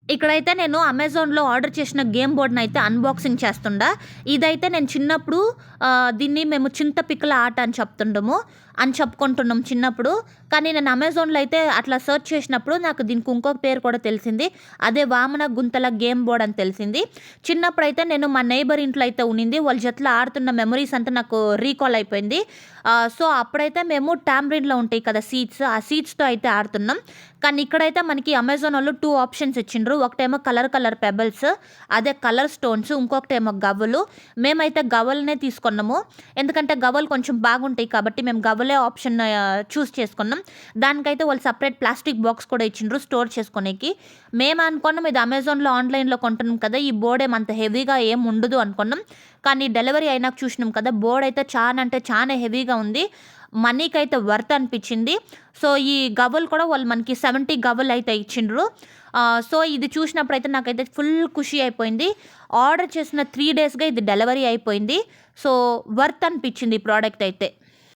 ఇక్కడైతే నేను అమెజాన్‌లో ఆర్డర్ చేసిన గేమ్ బోర్డ్‌నైతే అన్బాక్సింగ్ చేస్తుండా. ఇదైతే నేను చిన్నప్పుడు దీన్ని మేము చింతపిక్కల ఆట అని చెప్పుకుంటున్నాం చిన్నప్పుడు. కానీ నేను అమెజాన్‌లో అయితే అట్లా సెర్చ్ చేసినప్పుడు నాకు దీనికి ఇంకొక పేరు కూడా తెలిసింది. అదే వామన గుంతల గేమ్ బోర్డ్ అని తెలిసింది. చిన్నప్పుడైతే నేను మా నైబర్ ఇంట్లో అయితే ఉన్నింది. వాళ్ళ జతలో ఆడుతున్న మెమరీస్ అంతా నాకు రీకాల్ అయిపోయింది. సో, అప్పుడైతే మేము టాంబరిన్‌లో ఉంటాయి కదా సీడ్స్, ఆ సీడ్స్‌తో అయితే ఆడుతున్నాం. కానీ ఇక్కడైతే మనకి అమెజాన్ వాళ్ళు 2 ఆప్షన్స్ ఇచ్చిండ్రు. ఒకటేమో కలర్ పెబల్స్, అదే కలర్ స్టోన్స్, ఇంకొకటేమో గవ్వలు. మేమైతే గవ్వలనే తీసుకున్నాము. ఎందుకంటే గవ్వలు కొంచెం బాగుంటాయి కాబట్టి మేము గవ్వలే ఆప్షన్ చూస్ చేసుకున్నాం. దానికైతే వాళ్ళు సెపరేట్ ప్లాస్టిక్ బాక్స్ కూడా ఇచ్చిండ్రు స్టోర్ చేసుకోనీకి. మేము అనుకున్నాం ఇది అమెజాన్‌లో ఆన్‌లైన్‌లో కొంటున్నాం కదా, ఈ బోర్డ్ ఏమంత హెవీగా ఏం ఉండదు అనుకున్నాం. కానీ డెలివరీ అయినాక చూసినాం కదా, బోర్డ్ అయితే చానా అంటే చానా హెవీగా ఉంది. మనీకైతే వర్త్ అనిపించింది. సో, ఈ గవ్వలు కూడా వాళ్ళు మనకి 70 గవ్వలు అయితే ఇచ్చిండ్రు. సో, ఇది చూసినప్పుడైతే నాకైతే ఫుల్ ఖుషి అయిపోయింది. ఆర్డర్ చేసిన 3 డేస్‌గా ఇది డెలివరీ అయిపోయింది. సో, వర్త్ అనిపించింది ఈ ప్రోడక్ట్ అయితే.